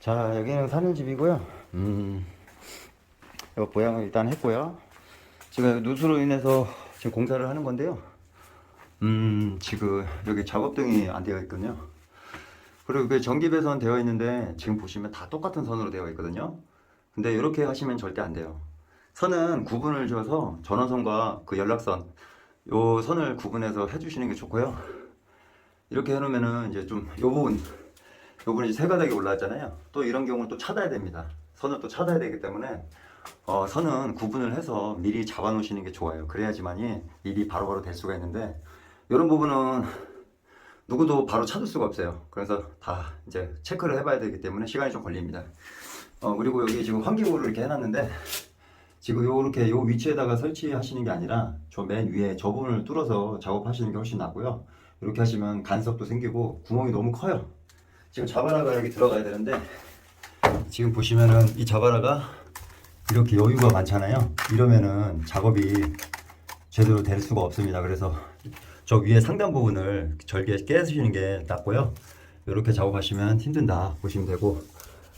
자, 여기는 사는 집이고요. 이거 보양을 일단 했고요. 지금 누수로 인해서 지금 공사를 하는 건데요. 지금 여기 작업등이 안 되어 있거든요. 그리고 그 전기 배선 되어 있는데 지금 보시면 다 똑같은 선으로 되어 있거든요. 근데 이렇게 하시면 절대 안 돼요. 선은 구분을 줘서 전원선과 그 연락선, 요 선을 구분해서 해주시는 게 좋고요. 이렇게 해놓으면은 이제 좀 요 부분이 세 가닥이 올라왔잖아요. 또 이런 경우는 또 찾아야 됩니다. 선을 또 찾아야 되기 때문에 선은 구분을 해서 미리 잡아 놓으시는 게 좋아요. 그래야지만이 일이 바로바로 될 수가 있는데, 이런 부분은 누구도 바로 찾을 수가 없어요. 그래서 다 이제 체크를 해봐야 되기 때문에 시간이 좀 걸립니다. 그리고 여기 지금 환기구를 이렇게 해놨는데, 지금 요렇게 요 위치에다가 설치하시는 게 아니라 저 맨 위에 저 부분을 뚫어서 작업하시는 게 훨씬 낫고요. 이렇게 하시면 간섭도 생기고 구멍이 너무 커요. 지금 자바라가 여기 들어가야 되는데, 지금 보시면은 이 자바라가 이렇게 여유가 많잖아요. 이러면은 작업이 제대로 될 수가 없습니다. 그래서 저 위에 상단 부분을 절개 깨주시는 게 낫고요. 이렇게 작업하시면 힘든다 보시면 되고,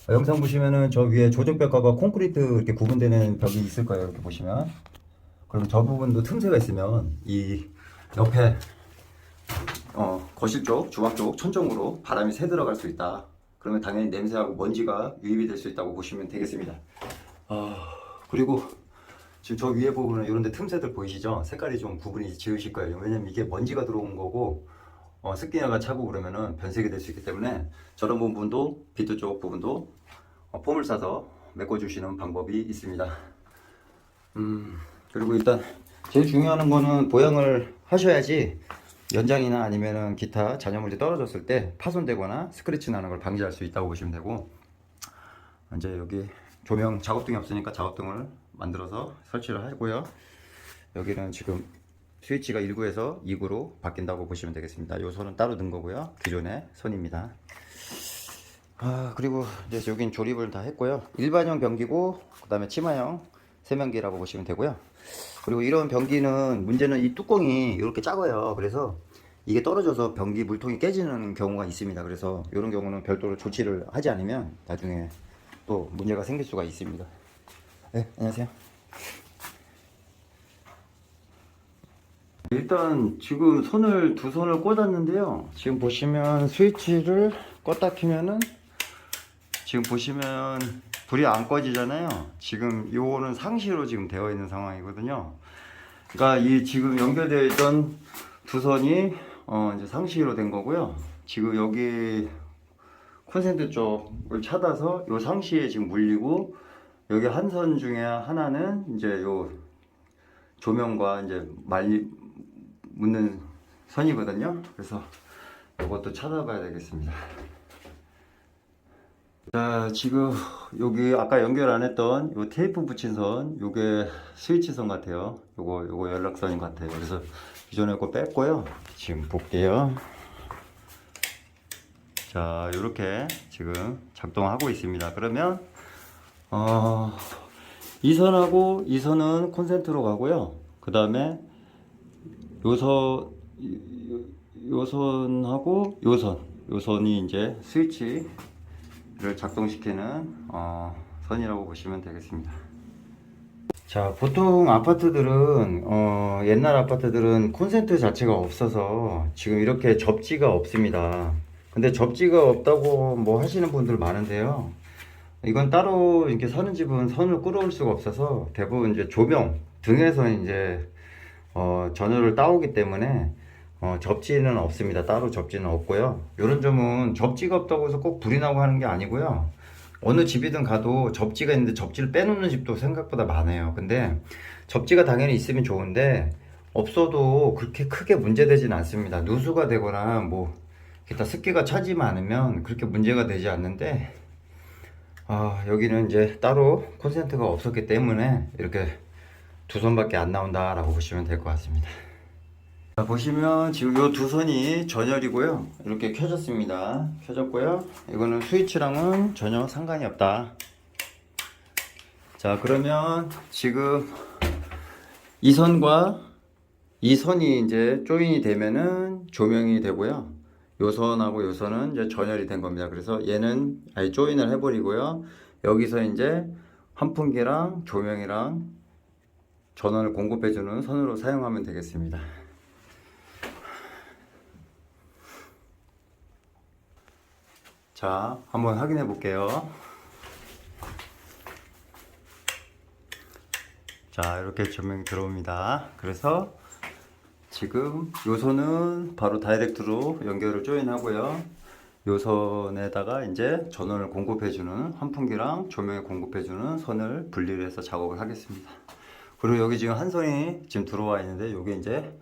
영상 보시면은 저 위에 조정벽과 콘크리트 이렇게 구분되는 벽이 있을 거예요. 이렇게 보시면. 그러면 저 부분도 틈새가 있으면 이 옆에 거실 쪽, 주방 쪽 천정으로 바람이 새 들어갈 수 있다. 그러면 당연히 냄새하고 먼지가 유입이 될 수 있다고 보시면 되겠습니다. 그리고 지금 저 위에 부분은 이런 데 틈새들 보이시죠? 색깔이 좀 구분이 지으실 거예요. 왜냐면 이게 먼지가 들어온 거고 습기나가 차고 그러면은 변색이 될 수 있기 때문에, 저런 부분도 비트 쪽 부분도 폼을 싸서 메꿔주시는 방법이 있습니다. 그리고 일단 제일 중요한 거는 보양을 하셔야지 연장이나 아니면은 기타 잔여물이 떨어졌을 때 파손되거나 스크래치 나는 걸 방지할 수 있다고 보시면 되고, 이제 여기 조명 작업등이 없으니까 작업등을 만들어서 설치를 하고요. 여기는 지금 스위치가 1구에서 2구로 바뀐다고 보시면 되겠습니다. 이 선은 따로 넣은 거고요. 기존의 선입니다. 그리고 이제 여긴 조립을 다 했고요. 일반형 변기고, 그 다음에 치마형 세면기라고 보시면 되고요. 그리고 이런 변기는 문제는 이 뚜껑이 이렇게 작아요. 그래서 이게 떨어져서 변기 물통이 깨지는 경우가 있습니다. 그래서 이런 경우는 별도로 조치를 하지 않으면 나중에 또 문제가 생길 수가 있습니다. 네, 안녕하세요. 일단 지금 두 선을 꽂았는데요. 지금 보시면 스위치를 껐다 키면은 지금 보시면 불이 안 꺼지잖아요. 지금 요거는 상시로 지금 되어 있는 상황이거든요. 그러니까 이 지금 연결되어 있던 두 선이 이제 상시로 된 거고요. 지금 여기 콘센트 쪽을 찾아서 요 상시에 지금 물리고, 여기 한 선 중에 하나는 이제 요 조명과 이제 묻는 선이거든요. 그래서 이것도 찾아봐야 되겠습니다. 자, 지금 여기 아까 연결 안 했던 요 테이프 붙인 선, 요게 스위치 선 같아요. 요거 연락선인 것 같아요. 그래서 기존에 거 뺐고요. 지금 볼게요. 자, 요렇게 지금 작동하고 있습니다. 그러면 이 선하고 이 선은 콘센트로 가고요. 그 다음에 요 선하고 요 선이 이제 스위치를 작동시키는 선이라고 보시면 되겠습니다. 자, 보통 아파트들은 옛날 아파트들은 콘센트 자체가 없어서 지금 이렇게 접지가 없습니다. 근데 접지가 없다고 뭐 하시는 분들 많은데요. 이건 따로 이렇게 사는 집은 선을 끌어올 수가 없어서 대부분 이제 조명 등에서 이제 전원을 따오기 때문에 접지는 없습니다. 따로 접지는 없고요. 이런 점은 접지가 없다고 해서 꼭 불이 나고 하는 게 아니고요. 어느 집이든 가도 접지가 있는데 접지를 빼놓는 집도 생각보다 많아요. 근데 접지가 당연히 있으면 좋은데 없어도 그렇게 크게 문제되진 않습니다. 누수가 되거나 뭐 기타 습기가 차지만 않으면 그렇게 문제가 되지 않는데, 여기는 이제 따로 콘센트가 없었기 때문에 이렇게 두 선밖에 안 나온다 라고 보시면 될 것 같습니다. 자, 보시면 지금 요 두 선이 전열이고요. 이렇게 켜졌습니다. 켜졌고요. 이거는 스위치랑은 전혀 상관이 없다. 자, 그러면 지금 이 선과 이 선이 이제 조인이 되면은 조명이 되고요. 요 선하고 요 선은 이제 전열이 된 겁니다. 그래서 얘는 아예 조인을 해버리고요. 여기서 이제 환풍기랑 조명이랑 전원을 공급해주는 선으로 사용하면 되겠습니다. 자, 한번 확인해 볼게요. 자, 이렇게 조명이 들어옵니다. 그래서 지금 요 선은 바로 다이렉트로 연결을 조인하고요. 요 선에다가 이제 전원을 공급해주는 환풍기랑 조명을 공급해주는 선을 분리를 해서 작업을 하겠습니다. 그리고 여기 지금 한 선이 지금 들어와 있는데 요게 이제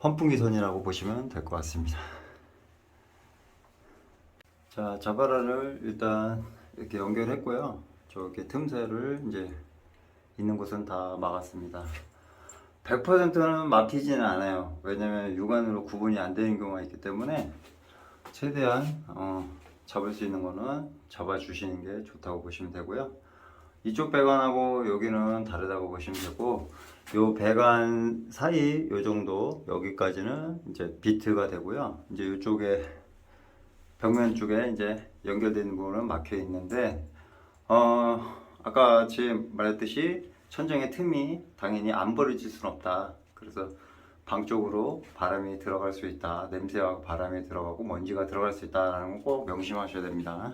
환풍기 선이라고 보시면 될 것 같습니다. 자, 자바라를 일단 이렇게 연결했고요. 저렇게 틈새를 이제 있는 곳은 다 막았습니다. 100%는 막히지는 않아요. 왜냐면 육안으로 구분이 안 되는 경우가 있기 때문에 최대한 잡을 수 있는 거는 잡아 주시는 게 좋다고 보시면 되고요. 이쪽 배관하고 여기는 다르다고 보시면 되고, 요 배관 사이 요 정도 여기까지는 이제 비트가 되고요. 이제 이쪽에 벽면 쪽에 이제 연결되어 있는 부분은 막혀 있는데, 아까 지금 말했듯이 천정의 틈이 당연히 안 벌어질 수는 없다. 그래서 방 쪽으로 바람이 들어갈 수 있다. 냄새와 바람이 들어가고 먼지가 들어갈 수 있다는 거 꼭 명심하셔야 됩니다.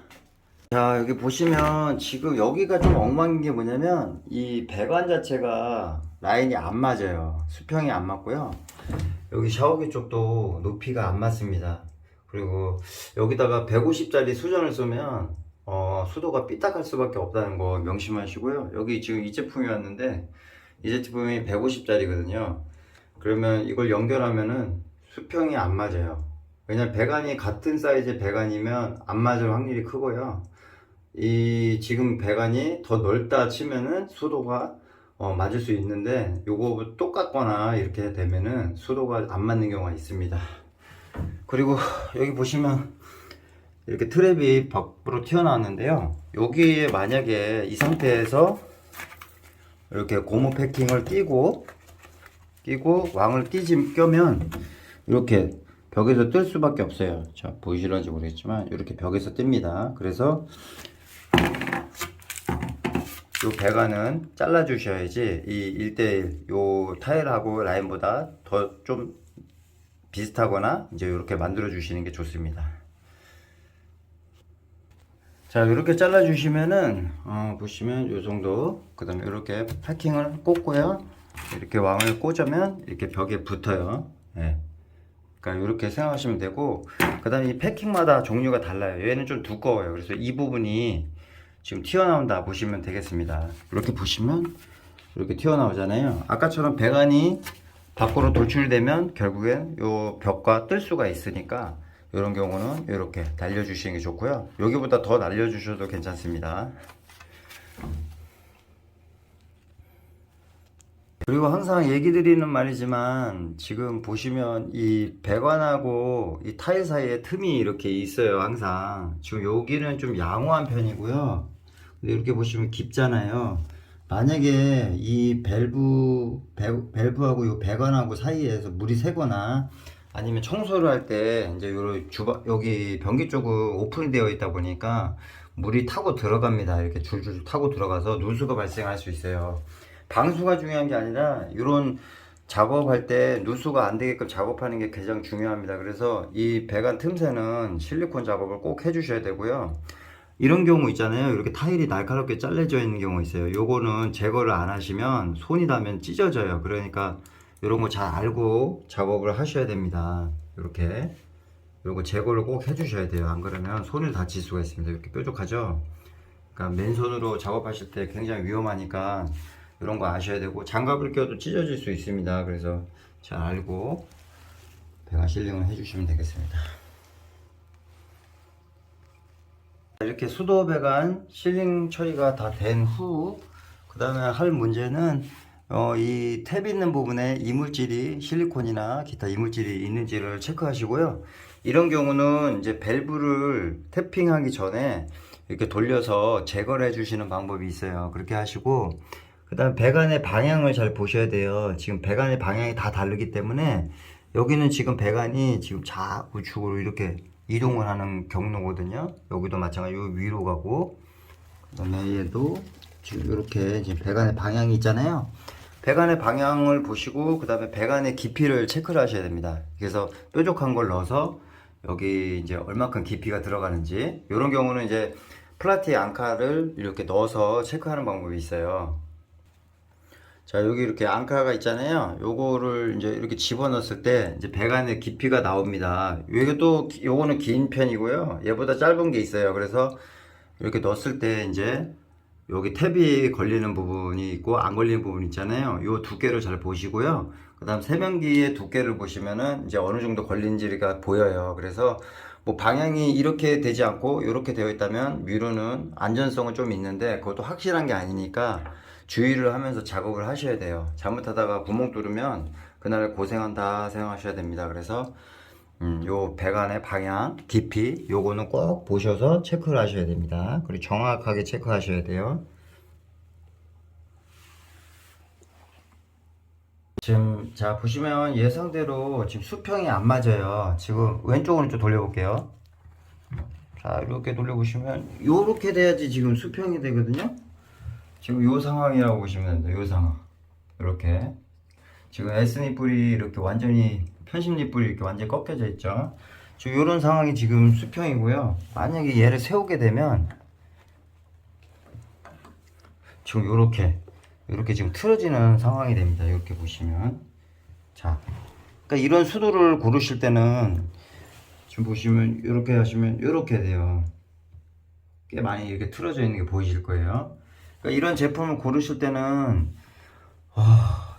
자, 여기 보시면 지금 여기가 좀 엉망인 게 뭐냐면 이 배관 자체가 라인이 안 맞아요. 수평이 안 맞고요. 여기 샤워기 쪽도 높이가 안 맞습니다. 그리고 여기다가 150짜리 수전을 쏘면 수도가 삐딱할 수밖에 없다는 거 명심하시고요. 여기 지금 이 제품이 왔는데 이 제품이 150짜리거든요. 그러면 이걸 연결하면은 수평이 안 맞아요. 왜냐면 배관이 같은 사이즈의 배관이면 안 맞을 확률이 크고요. 이 지금 배관이 더 넓다 치면은 수도가 맞을 수 있는데 요거 똑같거나 이렇게 되면은 수도가 안 맞는 경우가 있습니다. 그리고 여기 보시면 이렇게 트랩이 밖으로 튀어나왔는데요. 여기에 만약에 이 상태에서 이렇게 고무 패킹을 끼고 왕을 껴면 이렇게 벽에서 뜰 수밖에 없어요. 자, 보이실런지 모르겠지만 이렇게 벽에서 뜹니다. 그래서 이 배관은 잘라 주셔야지 이 1대1 요 타일하고 라인보다 더 좀 비슷하거나 이제 이렇게 만들어 주시는 게 좋습니다. 자, 이렇게 잘라 주시면은 보시면 요 정도, 그 다음에 이렇게 패킹을 꽂고요. 이렇게 왕을 꽂으면 이렇게 벽에 붙어요. 네. 그러니까 이렇게 생각하시면 되고, 그 다음에 이 패킹마다 종류가 달라요. 얘는 좀 두꺼워요. 그래서 이 부분이 지금 튀어나온다 보시면 되겠습니다. 이렇게 보시면 이렇게 튀어나오잖아요. 아까처럼 배관이 밖으로 돌출되면 결국엔 요 벽과 뜰 수가 있으니까 이런 경우는 이렇게 날려주시는 게 좋고요. 여기보다 더 날려주셔도 괜찮습니다. 그리고 항상 얘기 드리는 말이지만 지금 보시면 이 배관하고 이 타일 사이에 틈이 이렇게 있어요. 항상 지금 여기는 좀 양호한 편이고요. 근데 이렇게 보시면 깊잖아요. 만약에 이 밸브하고 이 배관하고 사이에서 물이 새거나 아니면 청소를 할 때 이제 여기 변기 쪽은 오픈이 되어 있다 보니까 물이 타고 들어갑니다. 이렇게 줄줄 타고 들어가서 누수가 발생할 수 있어요. 방수가 중요한 게 아니라 이런 작업할 때 누수가 안 되게끔 작업하는 게 가장 중요합니다. 그래서 이 배관 틈새는 실리콘 작업을 꼭 해주셔야 되고요. 이런 경우 있잖아요. 이렇게 타일이 날카롭게 잘려져 있는 경우 있어요. 요거는 제거를 안 하시면 손이 닿으면 찢어져요. 그러니까 이런 거 잘 알고 작업을 하셔야 됩니다. 이렇게 요거 제거를 꼭 해주셔야 돼요. 안 그러면 손을 다칠 수가 있습니다. 이렇게 뾰족하죠. 그러니까 맨손으로 작업하실 때 굉장히 위험하니까 이런 거 아셔야 되고, 장갑을 껴도 찢어질 수 있습니다. 그래서 잘 알고 배관 실링을 해주시면 되겠습니다. 이렇게 수도 배관 실링 처리가 다 된 후, 그 다음에 할 문제는 이 탭 있는 부분에 이물질이 실리콘이나 기타 이물질이 있는지를 체크하시고요. 이런 경우는 이제 밸브를 탭핑하기 전에 이렇게 돌려서 제거를 해주시는 방법이 있어요. 그렇게 하시고, 그 다음 배관의 방향을 잘 보셔야 돼요. 지금 배관의 방향이 다 다르기 때문에 여기는 지금 배관이 지금 좌우측으로 이렇게 이동을 하는 경로거든요. 여기도 마찬가지로 위로 가고, 그다음에 얘도 지금 이렇게 지금 배관의 방향이 있잖아요. 배관의 방향을 보시고 그다음에 배관의 깊이를 체크를 하셔야 됩니다. 그래서 뾰족한 걸 넣어서 여기 이제 얼마큼 깊이가 들어가는지, 이런 경우는 이제 플라티 앙카를 이렇게 넣어서 체크하는 방법이 있어요. 자, 여기 이렇게 앙카가 있잖아요. 요거를 이제 이렇게 집어넣었을 때 이제 배관의 깊이가 나옵니다. 이게 또 요거는 긴 편이고요. 얘보다 짧은 게 있어요. 그래서 이렇게 넣었을 때 이제 여기 탭이 걸리는 부분이 있고 안 걸리는 부분 있잖아요. 요 두께를 잘 보시고요. 그 다음 세면기의 두께를 보시면은 이제 어느 정도 걸린지가 보여요. 그래서 뭐 방향이 이렇게 되지 않고 이렇게 되어 있다면 위로는 안전성은 좀 있는데 그것도 확실한 게 아니니까 주의를 하면서 작업을 하셔야 돼요. 잘못하다가 구멍 뚫으면 그날 고생한다 생각하셔야 됩니다. 그래서 요 배관의 방향, 깊이 요거는 꼭 보셔서 체크를 하셔야 됩니다. 그리고 정확하게 체크하셔야 돼요. 지금 자 보시면 예상대로 지금 수평이 안 맞아요. 지금 왼쪽으로 좀 돌려볼게요. 자 이렇게 돌려보시면 요렇게 돼야지 지금 수평이 되거든요. 지금 요 상황이라고 보시면 됩니다. 요 상황 이렇게 지금 S니뿔이 이렇게 완전히 편심니뿔이 이렇게 완전히 꺾여져 있죠. 지금 요런 상황이 지금 수평이고요. 만약에 얘를 세우게 되면 지금 요렇게 지금 틀어지는 상황이 됩니다. 이렇게 보시면 자, 그러니까 이런 수도를 고르실 때는 지금 보시면 이렇게 하시면 이렇게 돼요. 꽤 많이 이렇게 틀어져 있는 게 보이실 거예요. 그러니까 이런 제품을 고르실 때는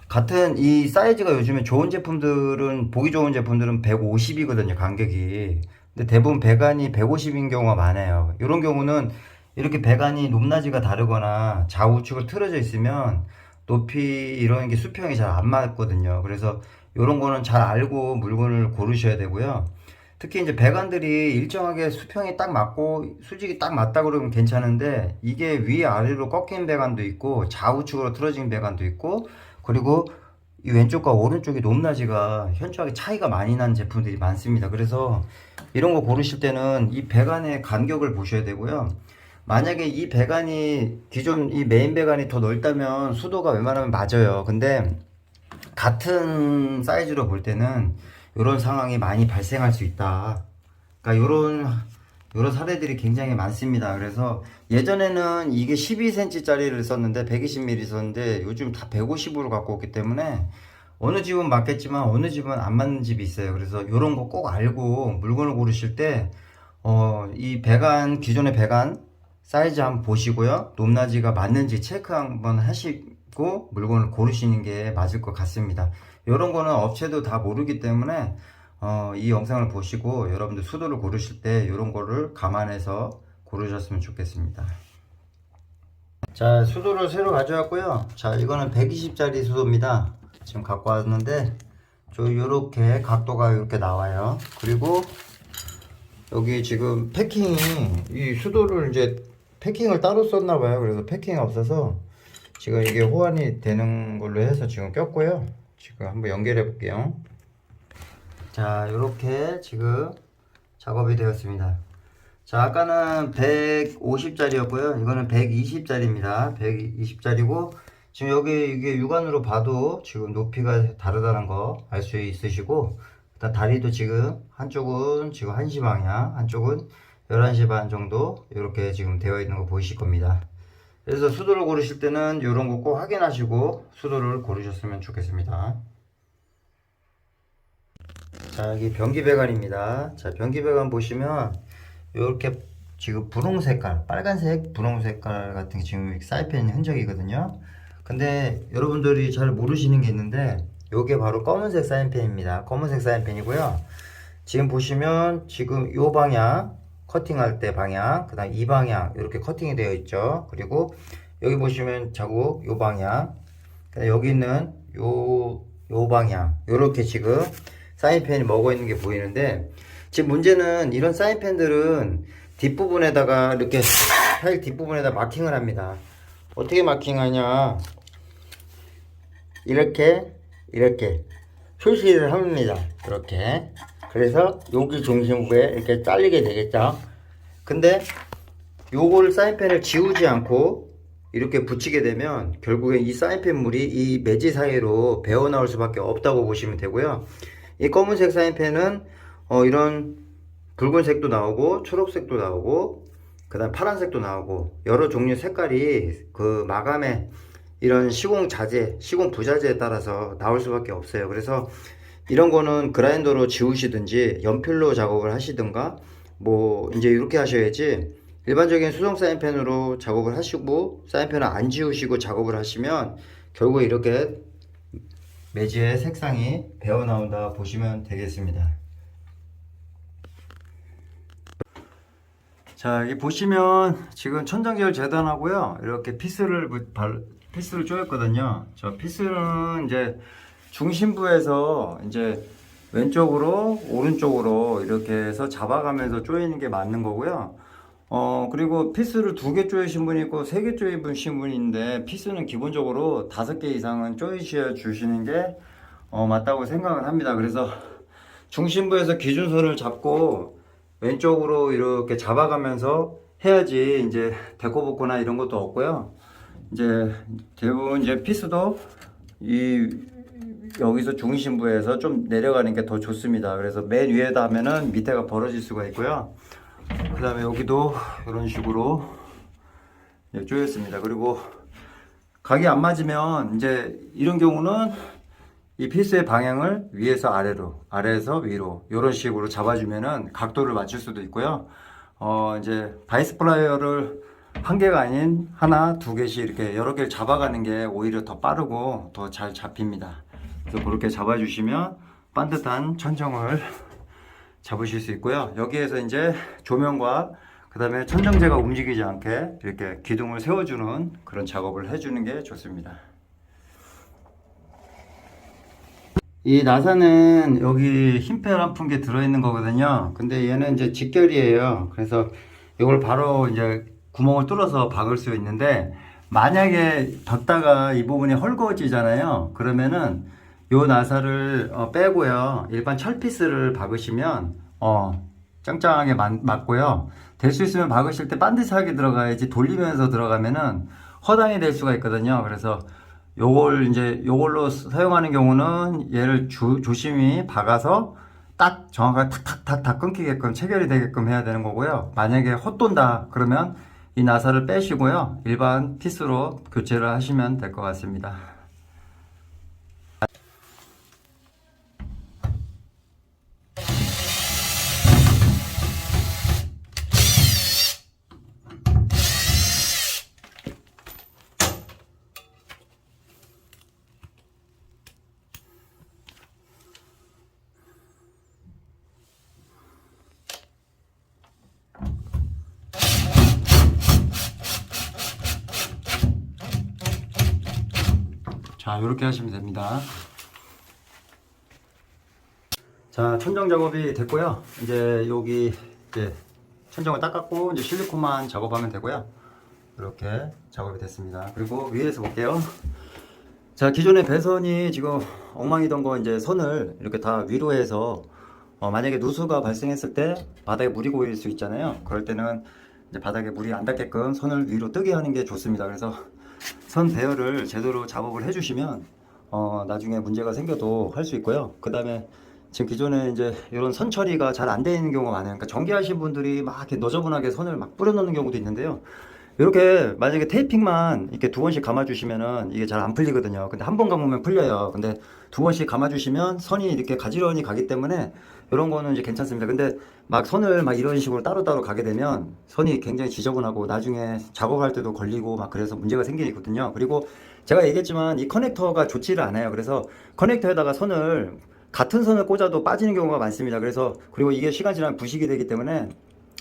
같은 이 사이즈가 요즘에 좋은 제품들은 보기 좋은 제품들은 150이거든요, 간격이. 근데 대부분 배관이 150인 경우가 많아요. 이런 경우는 이렇게 배관이 높낮이가 다르거나 좌우측으로 틀어져 있으면 높이 이런 게 수평이 잘 안 맞거든요. 그래서 이런 거는 잘 알고 물건을 고르셔야 되고요. 특히 이제 배관들이 일정하게 수평이 딱 맞고 수직이 딱 맞다 그러면 괜찮은데 이게 위아래로 꺾인 배관도 있고 좌우측으로 틀어진 배관도 있고 그리고 이 왼쪽과 오른쪽이 높낮이가 현저하게 차이가 많이 난 제품들이 많습니다. 그래서 이런 거 고르실 때는 이 배관의 간격을 보셔야 되고요. 만약에 이 배관이 기존 이 메인 배관이 더 넓다면 수도가 웬만하면 맞아요. 근데 같은 사이즈로 볼 때는 이런 상황이 많이 발생할 수 있다. 그러니까 이런 사례들이 굉장히 많습니다. 그래서 예전에는 이게 12cm 짜리를 썼는데 120mm 썼는데 요즘 다 150으로 갖고 왔기 때문에 어느 집은 맞겠지만 어느 집은 안 맞는 집이 있어요. 그래서 이런 거 꼭 알고 물건을 고르실 때 이 배관 기존의 배관 사이즈 한번 보시고요. 높낮이가 맞는지 체크 한번 하시고 물건을 고르시는 게 맞을 것 같습니다. 이런 거는 업체도 다 모르기 때문에 이 영상을 보시고 여러분들 수도를 고르실 때 이런 거를 감안해서 고르셨으면 좋겠습니다. 자, 수도를 새로 가져왔고요. 자, 이거는 120짜리 수도입니다. 지금 갖고 왔는데 요렇게 각도가 이렇게 나와요. 그리고 여기 지금 패킹이 이 수도를 이제 패킹을 따로 썼나 봐요. 그래서 패킹이 없어서 지금 이게 호환이 되는 걸로 해서 지금 꼈고요. 지금 한번 연결해 볼게요. 자, 이렇게 지금 작업이 되었습니다. 자, 아까는 150짜리였고요. 이거는 120짜리입니다. 120짜리고 지금 여기 이게 육안으로 봐도 지금 높이가 다르다는 거 알 수 있으시고 일단 다리도 지금 한쪽은 지금 1시 방향, 한쪽은 11시 반 정도 이렇게 지금 되어 있는 거 보이실 겁니다. 그래서 수도를 고르실 때는 이런 거 꼭 확인하시고 수도를 고르셨으면 좋겠습니다. 자, 여기 변기 배관입니다. 자, 변기 배관 보시면 이렇게 지금 분홍 색깔, 빨간색 분홍 색깔 같은 게 지금 사이펜 흔적이거든요. 근데 여러분들이 잘 모르시는 게 있는데 요게 바로 검은색 사인펜입니다. 검은색 사인펜이고요. 지금 보시면 지금 요 방향 커팅할 때 방향, 그 다음 이 방향 이렇게 커팅이 되어 있죠. 그리고 여기 보시면 자국 요 방향, 여기 있는 요 방향 요렇게 지금 사인펜이 먹어 있는 게 보이는데 지금 문제는 이런 사인펜들은 뒷부분에다가 이렇게 타일 뒷부분에다 마킹을 합니다. 어떻게 마킹하냐, 이렇게 표시를 합니다. 이렇게 그래서 여기 중심부에 이렇게 잘리게 되겠죠. 근데 요걸 사인펜을 지우지 않고 이렇게 붙이게 되면 결국엔 이 사인펜 물이 이 매지 사이로 배어 나올 수밖에 없다고 보시면 되고요. 이 검은색 사인펜은 이런 붉은색도 나오고 초록색도 나오고 그 다음 파란색도 나오고 여러 종류 색깔이 그 마감에 이런 시공 자재, 시공 부자재에 따라서 나올 수밖에 없어요. 그래서 이런 거는 그라인더로 지우시든지 연필로 작업을 하시든가 뭐 이제 이렇게 하셔야지, 일반적인 수성 사인펜으로 작업을 하시고 사인펜을 안 지우시고 작업을 하시면 결국 이렇게 매지의 색상이 배어 나온다 보시면 되겠습니다. 자, 여기 보시면 지금 천정제를 재단하고요. 이렇게 피스를 쪼였거든요. 저 피스는 이제 중심부에서 이제 왼쪽으로 오른쪽으로 이렇게 해서 잡아가면서 조이는 게 맞는 거고요. 그리고 피스를 2개 조이신 분이 있고 3개 조이신 분이 있는데, 피스는 기본적으로 5개 이상은 조이셔 주시는 게 맞다고 생각을 합니다. 그래서 중심부에서 기준선을 잡고 왼쪽으로 이렇게 잡아가면서 해야지 이제 데코복거나 이런 것도 없고요. 이제 대부분 이제 피스도 여기서 중심부에서 좀 내려가는 게 더 좋습니다. 그래서 맨 위에다 하면은 밑에가 벌어질 수가 있고요. 그 다음에 여기도 이런 식으로 조였습니다. 그리고 각이 안 맞으면 이제 이런 경우는 이 피스의 방향을 위에서 아래로, 아래에서 위로 이런 식으로 잡아주면은 각도를 맞출 수도 있고요. 이제 바이스 플라이어를 한 개가 아닌 하나, 2개씩 이렇게 여러 개를 잡아가는 게 오히려 더 빠르고 더 잘 잡힙니다. 그래서 그렇게 잡아주시면 반듯한 천정을 잡으실 수 있고요. 여기에서 이제 조명과 그 다음에 천정제가 움직이지 않게 이렇게 기둥을 세워주는 그런 작업을 해주는 게 좋습니다. 이 나사는 여기 흰펠 한 푼 개 들어있는 거거든요. 근데 얘는 이제 직결이에요. 그래서 이걸 바로 이제 구멍을 뚫어서 박을 수 있는데, 만약에 박다가 이 부분이 헐거워지잖아요. 그러면은 요 나사를 빼고요, 일반 철피스를 박으시면 짱짱하게 맞고요. 될 수 있으면 박으실 때 반듯하게 들어가야지, 돌리면서 들어가면은 허당이 될 수가 있거든요. 그래서 요걸로 사용하는 경우는 얘를 조심히 박아서 딱 정확하게 탁탁탁탁 끊기게끔 체결이 되게끔 해야 되는 거고요. 만약에 헛돈다 그러면 이 나사를 빼시고요, 일반 피스로 교체를 하시면 될 것 같습니다. 자, 이렇게 하시면 됩니다. 자, 천정 작업이 됐고요. 이제 여기 이제 천정을 닦았고 이제 실리콘만 작업하면 되고요. 이렇게 작업이 됐습니다. 그리고 위에서 볼게요. 자, 기존의 배선이 지금 엉망이던 거 이제 선을 이렇게 다 위로 해서 만약에 누수가 발생했을 때 바닥에 물이 고일 수 있잖아요. 그럴 때는 이제 바닥에 물이 안 닿게끔 선을 위로 뜨게 하는 게 좋습니다. 그래서 선 배열을 제대로 작업을 해주시면 나중에 문제가 생겨도 할 수 있고요. 그 다음에 지금 기존에 이제 이런 선 처리가 잘 안 되어 있는 경우가 많아요. 그러니까 전기하신 분들이 막 이렇게 너저분하게 선을 막 뿌려 넣는 경우도 있는데요. 이렇게 만약에 테이핑만 이렇게 2번씩 감아주시면은 이게 잘 안 풀리거든요. 근데 한 번 감으면 풀려요. 근데 2번씩 감아주시면 선이 이렇게 가지런히 가기 때문에 이런 거는 이제 괜찮습니다. 근데 막 선을 막 이런 식으로 따로따로 가게 되면 선이 굉장히 지저분하고 나중에 작업할 때도 걸리고 막 그래서 문제가 생기거든요. 그리고 제가 얘기했지만 이 커넥터가 좋지를 않아요. 그래서 커넥터에다가 선을 같은 선을 꽂아도 빠지는 경우가 많습니다. 그래서 그리고 이게 시간 지나면 부식이 되기 때문에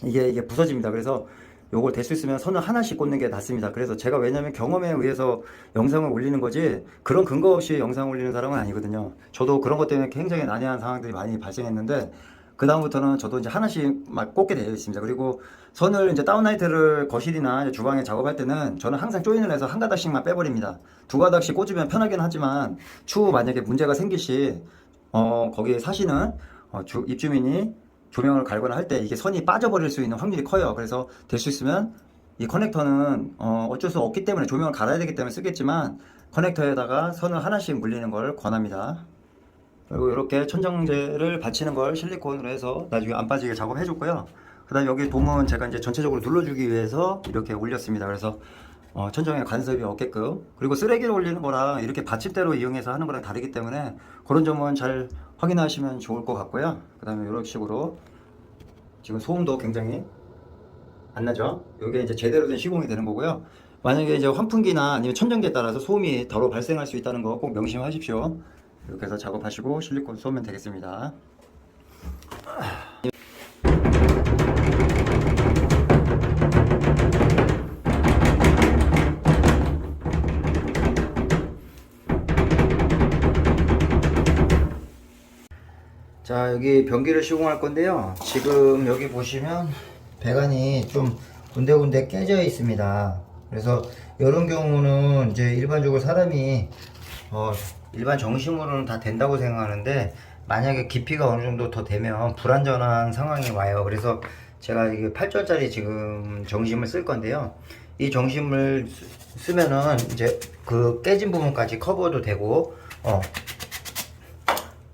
이게 부서집니다. 그래서 요걸 될 수 있으면 선을 하나씩 꽂는 게 낫습니다. 그래서 제가, 왜냐면 경험에 의해서 영상을 올리는 거지 그런 근거 없이 영상 올리는 사람은 아니거든요. 저도 그런 것 때문에 굉장히 난해한 상황들이 많이 발생했는데 그 다음부터는 저도 이제 하나씩 막 꽂게 되어 있습니다. 그리고 선을 이제 다운라이트를 거실이나 이제 주방에 작업할 때는 저는 항상 조인을 해서 한 가닥씩만 빼버립니다. 2가닥씩 꽂으면 편하긴 하지만 추후 만약에 문제가 생길 시 거기에 사시는 입주민이 조명을 갈거나 할 때 이게 선이 빠져버릴 수 있는 확률이 커요. 그래서 될 수 있으면 이 커넥터는 어쩔 수 없기 때문에 조명을 갈아야 되기 때문에 쓰겠지만 커넥터에다가 선을 하나씩 물리는 걸 권합니다. 그리고 이렇게 천정제를 받치는 걸 실리콘으로 해서 나중에 안 빠지게 작업해 줬고요. 그 다음에 여기 돔은 제가 이제 전체적으로 눌러주기 위해서 이렇게 올렸습니다. 그래서 천정에 간섭이 없게끔. 그리고 쓰레기를 올리는 거랑 이렇게 받침대로 이용해서 하는 거랑 다르기 때문에 그런 점은 잘 확인하시면 좋을 것 같고요. 그 다음에 이런 식으로 지금 소음도 굉장히 안 나죠. 이게 이제 제대로 된 시공이 되는 거고요. 만약에 이제 환풍기나 아니면 천정기에 따라서 소음이 바로 발생할 수 있다는 거 꼭 명심하십시오. 이렇게 해서 작업하시고 실리콘 쏘면 되겠습니다. 자, 여기 변기를 시공할 건데요. 지금 여기 보시면 배관이 좀 군데군데 깨져 있습니다. 그래서 이런 경우는 이제 일반적으로 사람이 일반 정심으로는 다 된다고 생각하는데 만약에 깊이가 어느 정도 더 되면 불안전한 상황이 와요. 그래서 제가 이게 8절짜리 지금 정심을 쓸 건데요. 이 정심을 쓰면은 이제 그 깨진 부분까지 커버도 되고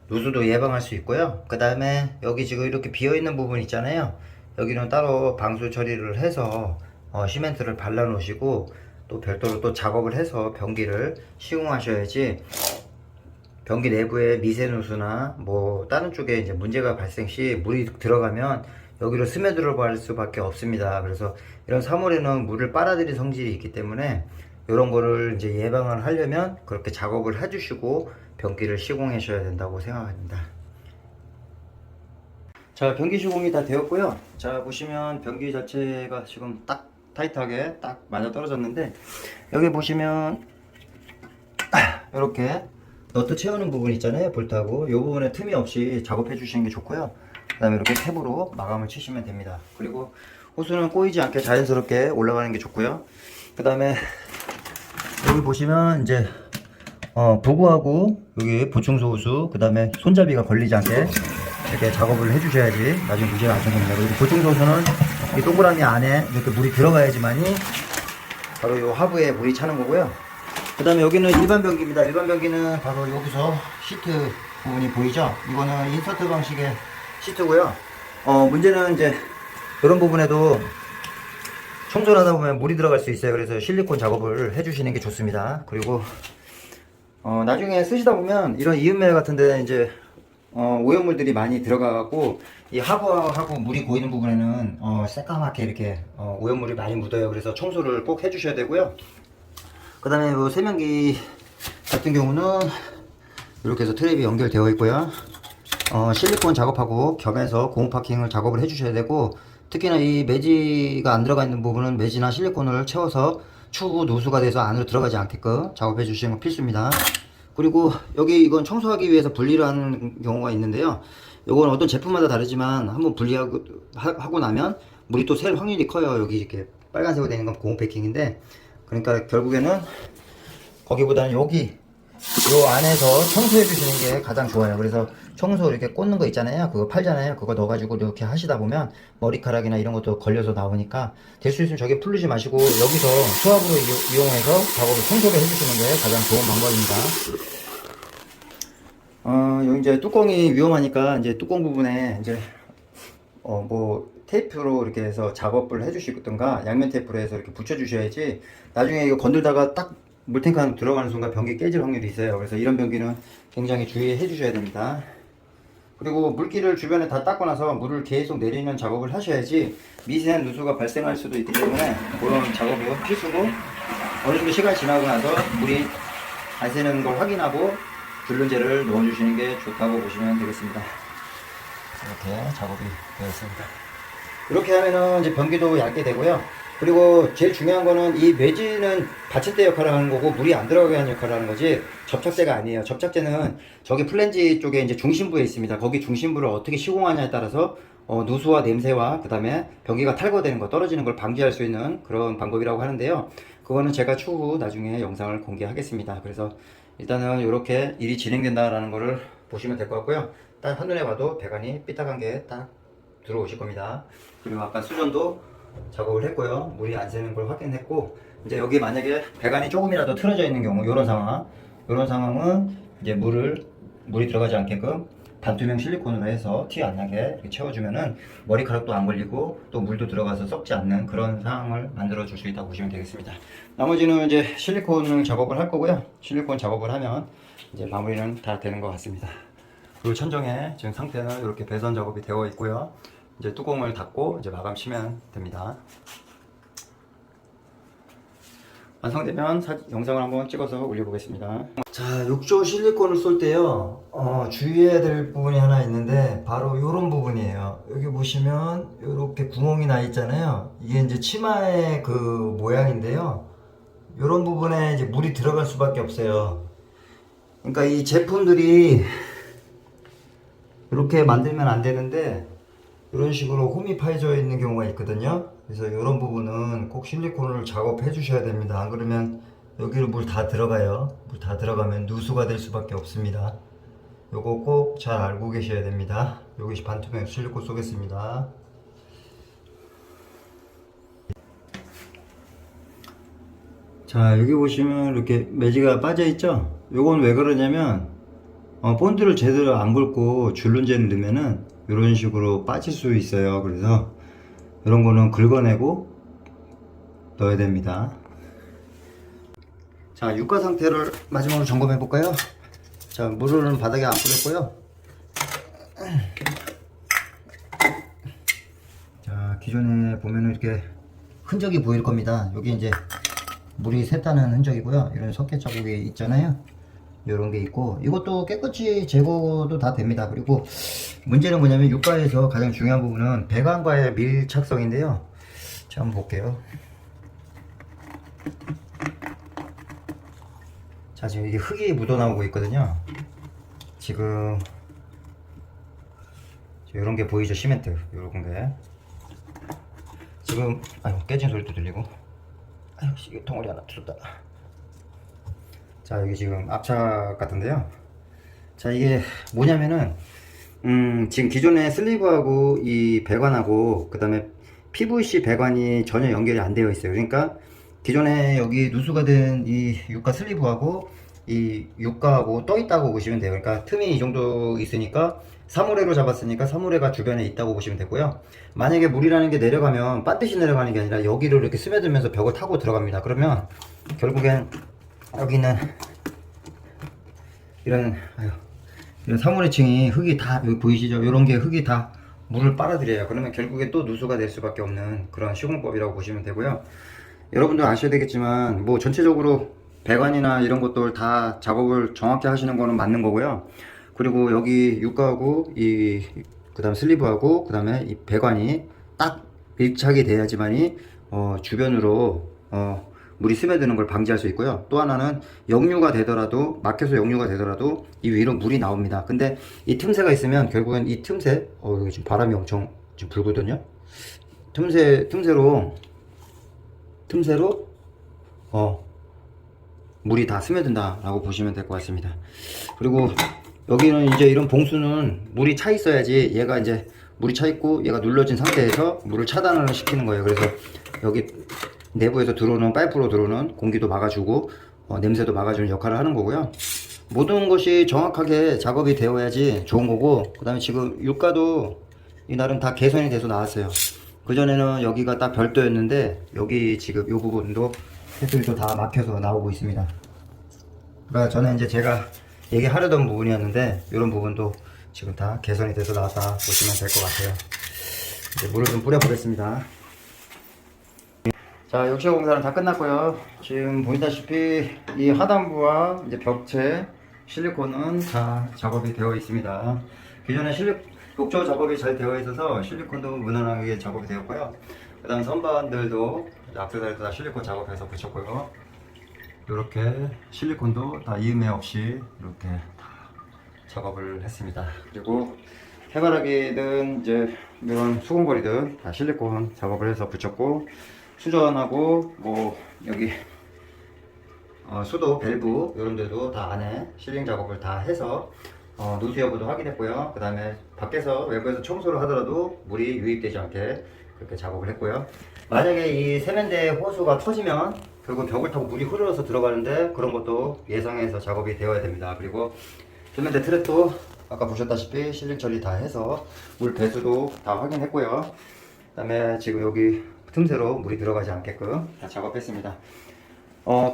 누수도 예방할 수 있고요. 그 다음에 여기 지금 이렇게 비어있는 부분 있잖아요. 여기는 따로 방수 처리를 해서 시멘트를 발라 놓으시고 또 별도로 또 작업을 해서 변기를 시공하셔야지 변기 내부에 미세 누수나 뭐 다른 쪽에 이제 문제가 발생 시 물이 들어가면 여기로 스며들어 갈 수밖에 없습니다. 그래서 이런 사물에는 물을 빨아들인 성질이 있기 때문에 이런 거를 이제 예방을 하려면 그렇게 작업을 해주시고 변기를 시공하셔야 된다고 생각합니다. 자, 변기 시공이 다 되었고요. 자, 보시면 변기 자체가 지금 딱 타이트하게 딱 맞아 떨어졌는데 여기 보시면 이렇게 너트 채우는 부분 있잖아요. 볼트하고 이 부분에 틈이 없이 작업해 주시는 게 좋고요. 그 다음에 이렇게 탭으로 마감을 치시면 됩니다. 그리고 호스는 꼬이지 않게 자연스럽게 올라가는 게 좋고요. 그 다음에 여기 보시면 이제 부구하고 여기 보충소 호스, 그 다음에 손잡이가 걸리지 않게 이렇게 작업을 해주셔야지 나중에 문제가 안 생깁니다. 그리고 보충소 호스는 이 동그라미 안에 이렇게 물이 들어가야지만이 바로 이 하부에 물이 차는 거고요. 그 다음에 여기는 일반 변기입니다. 일반 변기는 바로 여기서 시트 부분이 보이죠? 이거는 인서트 방식의 시트고요. 문제는 이제 이런 부분에도 청소를 하다 보면 물이 들어갈 수 있어요. 그래서 실리콘 작업을 해주시는 게 좋습니다. 그리고 나중에 쓰시다 보면 이런 이음매 같은 데 이제 오염물들이 많이 들어가갖고 이 하부하고 물이 고이는 부분에는 새까맣게 이렇게 오염물이 많이 묻어요. 그래서 청소를 꼭 해주셔야 되고요. 그 다음에 뭐 세면기 같은 경우는 이렇게 해서 트랩이 연결되어 있고요. 실리콘 작업하고 겸해서 고무 파킹을 작업을 해주셔야 되고, 특히나 이 매지가 안 들어가 있는 부분은 매지나 실리콘을 채워서 추후 누수가 돼서 안으로 들어가지 않게끔 작업해 주시는 건 필수입니다. 그리고 여기 이건 청소하기 위해서 분리를 하는 경우가 있는데요. 이건 어떤 제품마다 다르지만 한번 분리하고 나면 물이 또 셀 확률이 커요. 여기 이렇게 빨간색으로 되는 건 고무 패킹인데, 그러니까 결국에는 거기보다는 여기 요 안에서 청소해 주시는 게 가장 좋아요. 그래서 청소 이렇게 꽂는 거 있잖아요. 그거 팔잖아요. 그거 넣어가지고 이렇게 하시다 보면 머리카락이나 이런 것도 걸려서 나오니까 될 수 있으면 저기 풀르지 마시고 여기서 수압으로 이용해서 작업을 청소를 해주시는 게 가장 좋은 방법입니다. 여기 이제 뚜껑이 위험하니까 이제 뚜껑 부분에 이제 뭐 테이프로 이렇게 해서 작업을 해주시든가 양면 테이프로 해서 이렇게 붙여주셔야지 나중에 이거 건들다가 딱 물탱크 안으로 들어가는 순간 변기 깨질 확률이 있어요. 그래서 이런 변기는 굉장히 주의해 주셔야 됩니다. 그리고 물기를 주변에 다 닦고 나서 물을 계속 내리는 작업을 하셔야지 미세한 누수가 발생할 수도 있기 때문에 그런 작업은 필수고, 어느 정도 시간이 지나고 나서 물이 안 새는 걸 확인하고 줄눈제를 넣어주시는 게 좋다고 보시면 되겠습니다. 이렇게 작업이 되어 있습니다. 이렇게 하면은 이제 변기도 얇게 되고요. 그리고 제일 중요한 거는 이 매지는 받침대 역할을 하는 거고 물이 안 들어가게 하는 역할을 하는 거지 접착제가 아니에요. 접착제는 저기 플랜지 쪽에 이제 중심부에 있습니다. 거기 중심부를 어떻게 시공하냐에 따라서 누수와 냄새와 그 다음에 변기가 탈거되는 거, 떨어지는 걸 방지할 수 있는 그런 방법이라고 하는데요. 그거는 제가 추후 나중에 영상을 공개하겠습니다. 그래서 일단은 이렇게 일이 진행된다라는 거를 보시면 될 것 같고요. 딱 한눈에 봐도 배관이 삐딱한 게 딱 들어오실 겁니다. 그리고 아까 수전도 작업을 했고요. 물이 안 새는 걸 확인했고, 이제 여기 만약에 배관이 조금이라도 틀어져 있는 경우, 이런 상황은 이제 물이 들어가지 않게끔 반투명 실리콘으로 해서 티 안 나게 이렇게 채워주면은 머리카락도 안 걸리고 또 물도 들어가서 썩지 않는 그런 상황을 만들어 줄 수 있다고 보시면 되겠습니다. 나머지는 이제 실리콘을 작업을 할 거고요. 실리콘 작업을 하면 이제 마무리는 다 되는 것 같습니다. 그리고 천정에 지금 상태는 이렇게 배선 작업이 되어 있고요. 이제 뚜껑을 닫고 이제 마감 치면 됩니다. 완성되면 영상을 한번 찍어서 올려보겠습니다. 자, 욕조 실리콘을 쏠 때요, 주의해야 될 부분이 하나 있는데, 바로 요런 부분이에요. 여기 보시면, 요렇게 구멍이 나 있잖아요. 이게 이제 치마의 그 모양인데요. 요런 부분에 이제 물이 들어갈 수밖에 없어요. 그러니까 이 제품들이 이렇게 만들면 안 되는데, 이런 식으로 홈이 파여져 있는 경우가 있거든요. 그래서 이런 부분은 꼭 실리콘을 작업해 주셔야 됩니다. 안 그러면 여기로 물 다 들어가요. 물 다 들어가면 누수가 될 수밖에 없습니다. 요거 꼭 잘 알고 계셔야 됩니다. 여기 반투명 실리콘 쏘겠습니다. 자, 여기 보시면 이렇게 매지가 빠져 있죠. 요건 왜 그러냐면 본드를 제대로 안 긁고 줄눈제를 넣으면은 이런 식으로 빠질 수 있어요. 그래서 이런 거는 긁어내고 넣어야 됩니다. 자, 육가 상태를 마지막으로 점검해 볼까요? 자, 물은 바닥에 안 뿌렸고요. 자, 기존에 보면은 이렇게 흔적이 보일 겁니다. 여기 이제 물이 샜다는 흔적이고요. 이런 석회 자국이 있잖아요. 이런 게 있고, 이것도 깨끗이 제거도 다 됩니다. 그리고 문제는 뭐냐면 육가에서 가장 중요한 부분은 배관과의 밀착성인데요. 자, 한번 볼게요. 자, 지금 이게 흙이 묻어나오고 있거든요. 지금 이런 게 보이죠? 시멘트 이런 게 지금 깨진 소리도 들리고, 이게 덩어리 하나 들었다. 자, 여기 지금 압착 같은데요. 자, 이게 뭐냐면은 지금 기존의 슬리브하고 이 배관하고 그 다음에 PVC 배관이 전혀 연결이 안 되어 있어요. 그러니까 기존에 여기 누수가 된 이 육가 슬리브하고 이 육가하고 떠 있다고 보시면 돼요. 그러니까 틈이 이 정도 있으니까 사물회로 잡았으니까 사물회가 주변에 있다고 보시면 되고요. 만약에 물이라는 게 내려가면 반드시 내려가는 게 아니라 여기를 이렇게 스며들면서 벽을 타고 들어갑니다. 그러면 결국엔 여기는 이런 사물의층이 흙이 다 여기 보이시죠? 이런 게 흙이 다 물을 빨아들여요. 그러면 결국에 또 누수가 될 수밖에 없는 그런 시공법이라고 보시면 되고요. 여러분들 아셔야 되겠지만 뭐 전체적으로 배관이나 이런 것들 다 작업을 정확히 하시는 거는 맞는 거고요. 그리고 여기 육가하고 그 다음 슬리브하고 그 다음에 이 배관이 딱 밀착이 돼야지만이 주변으로 물이 스며드는 걸 방지할 수 있고요. 또 하나는 역류가 되더라도, 막혀서 역류가 되더라도 이 위로 물이 나옵니다. 근데 이 틈새가 있으면 결국엔 이 틈새, 여기 지금 바람이 엄청 지금 불거든요. 틈새로 물이 다 스며든다 라고 보시면 될 것 같습니다. 그리고 여기는 이제 이런 봉수는 물이 차 있어야지, 얘가 이제 물이 차 있고 얘가 눌러진 상태에서 물을 차단을 시키는 거예요. 그래서 여기 내부에서 들어오는, 파이프로 들어오는 공기도 막아주고 냄새도 막아주는 역할을 하는 거고요. 모든 것이 정확하게 작업이 되어야지 좋은 거고, 그 다음에 지금 육가도 이날은 다 개선이 돼서 나왔어요. 그전에는 여기가 딱 별도였는데 여기 지금 이 부분도 새들도 다 막혀서 나오고 있습니다. 그러니까 저는 이제 제가 얘기하려던 부분이었는데 이런 부분도 지금 다 개선이 돼서 나왔다 보시면 될 것 같아요. 이제 물을 좀 뿌려 보겠습니다. 자, 욕실 공사는 다 끝났고요. 지금 보시다시피 이 하단부와 이제 벽체 실리콘은 다 작업이 되어 있습니다. 기존에 욕조 작업이 잘 되어 있어서 실리콘도 무난하게 작업이 되었고요. 그 다음 선반들도 악세사리도 다 실리콘 작업해서 붙였고요. 이렇게 실리콘도 다 이음매 없이 이렇게 다 작업을 했습니다. 그리고 해바라기든 이제 이런 수공거리든 다 실리콘 작업을 해서 붙였고, 수전하고 뭐 여기 수도 밸브 이런 데도 다 안에 실링 작업을 다 해서 누수 여부도 확인했고요. 그 다음에 밖에서 외부에서 청소를 하더라도 물이 유입되지 않게 그렇게 작업을 했고요. 만약에 이 세면대 호수가 터지면 결국 벽을 타고 물이 흐르러서 들어가는데 그런 것도 예상해서 작업이 되어야 됩니다. 그리고 세면대 트랩도 아까 보셨다시피 실링 처리 다 해서 물 배수도 다 확인했고요. 그 다음에 지금 여기 틈새로 물이 들어가지 않게끔 다 작업했습니다.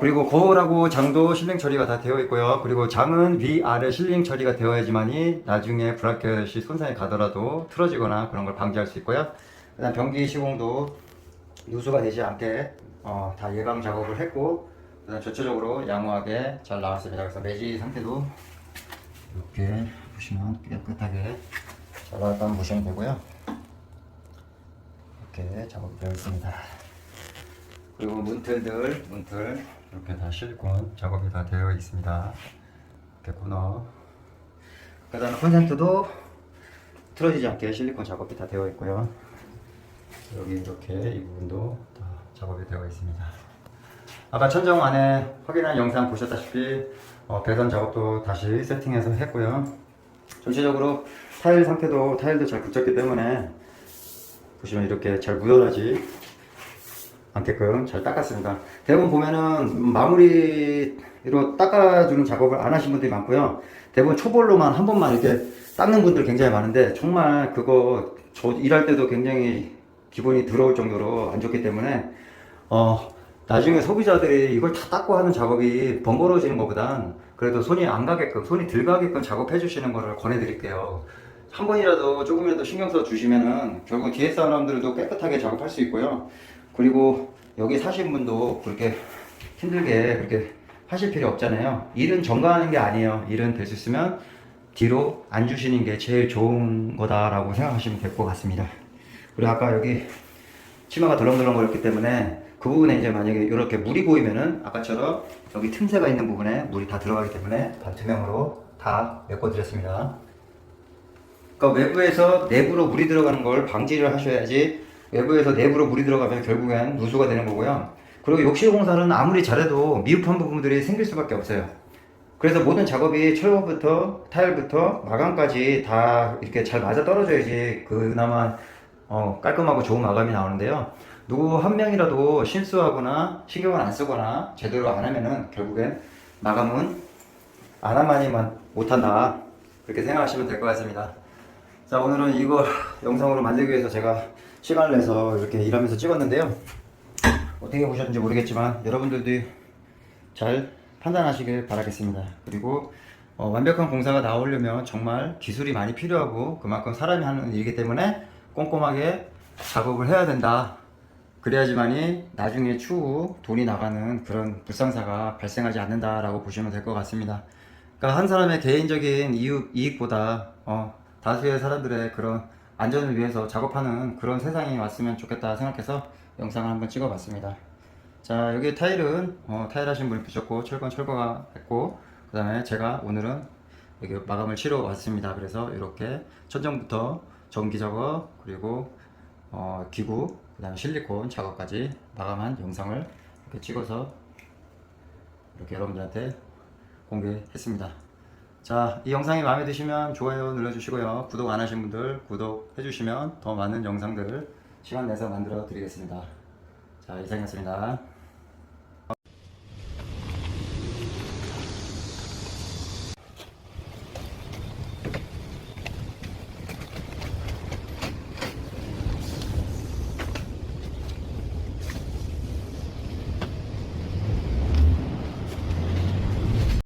그리고 거울하고 장도 실링 처리가 다 되어 있고요. 그리고 장은 위아래 실링 처리가 되어야지만이 나중에 브라켓이 손상이 가더라도 틀어지거나 그런 걸 방지할 수 있고요. 그 다음 변기 시공도 누수가 되지 않게 다 예방 작업을 했고, 그 다음 전체적으로 양호하게 잘 나왔습니다. 그래서 매지 상태도 이렇게 보시면 깨끗하게 잘 나왔다고 보시면 되고요. 이렇게 작업이 되어 있습니다. 그리고 문틀 이렇게 다 실리콘 작업이 다 되어 있습니다. 이렇게 코너, 그 다음에 콘센트도 틀어지지 않게 실리콘 작업이 다 되어 있고요. 여기 이렇게 이 부분도 다 작업이 되어 있습니다. 아까 천정 안에 확인한 영상 보셨다시피 배선 작업도 다시 세팅해서 했고요. 전체적으로 타일도 잘 붙였기 때문에 보시면 이렇게 잘 묻어나지 않게끔 잘 닦았습니다. 대부분 보면은 마무리로 닦아주는 작업을 안 하신 분들이 많고요. 대부분 초벌로만 한 번만 이렇게 닦는 분들 굉장히 많은데, 정말 그거 저 일할 때도 굉장히 기분이 더러울 정도로 안 좋기 때문에 나중에 소비자들이 이걸 다 닦고 하는 작업이 번거로워지는 것보단 그래도 손이 안 가게끔, 손이 덜 가게끔 작업해 주시는 거를 권해 드릴게요. 한 번이라도 조금이라도 신경 써 주시면은 결국 뒤에 사람들도 깨끗하게 작업할 수 있고요. 그리고 여기 사신 분도 그렇게 힘들게 그렇게 하실 필요 없잖아요. 일은 전가하는 게 아니에요. 일은 될 수 있으면 뒤로 안 주시는 게 제일 좋은 거다라고 생각하시면 될 것 같습니다. 그리고 아까 여기 치마가 덜렁덜렁 거렸기 때문에 그 부분에 이제 만약에 이렇게 물이 보이면은 아까처럼 여기 틈새가 있는 부분에 물이 다 들어가기 때문에 반투명으로 다 메꿔드렸습니다. 그러니까 외부에서 내부로 물이 들어가는 걸 방지를 하셔야지, 외부에서 내부로 물이 들어가면 결국엔 누수가 되는 거고요. 그리고 욕실 공사는 아무리 잘해도 미흡한 부분들이 생길 수밖에 없어요. 그래서 모든 작업이 철거부터 타일부터 마감까지 다 이렇게 잘 맞아 떨어져야지 그나마 깔끔하고 좋은 마감이 나오는데요. 누구 한 명이라도 실수하거나 신경을 안 쓰거나 제대로 안 하면은 결국엔 마감은 안 하만이만 못한다, 그렇게 생각하시면 될 것 같습니다. 자, 오늘은 이거 영상으로 만들기 위해서 제가 시간을 내서 이렇게 일하면서 찍었는데요. 어떻게 보셨는지 모르겠지만 여러분들도 잘 판단하시길 바라겠습니다. 그리고 완벽한 공사가 나오려면 정말 기술이 많이 필요하고 그만큼 사람이 하는 일이기 때문에 꼼꼼하게 작업을 해야 된다. 그래야지만이 나중에 추후 돈이 나가는 그런 불상사가 발생하지 않는다라고 보시면 될 것 같습니다. 그러니까 한 사람의 개인적인 이익보다 다수의 사람들의 그런 안전을 위해서 작업하는 그런 세상이 왔으면 좋겠다 생각해서 영상을 한번 찍어봤습니다. 자, 여기 타일은 타일 하신 분이 붙였고 철건 철거가 했고, 그 다음에 제가 오늘은 여기 마감을 치러 왔습니다. 그래서 이렇게 천정부터 전기 작업, 그리고 기구, 그 다음에 실리콘 작업까지 마감한 영상을 이렇게 찍어서 이렇게 여러분들한테 공개했습니다. 자, 이 영상이 마음에 드시면 좋아요 눌러주시고요. 구독 안 하신 분들 구독해주시면 더 많은 영상들 시간 내서 만들어 드리겠습니다. 자, 이상이었습니다.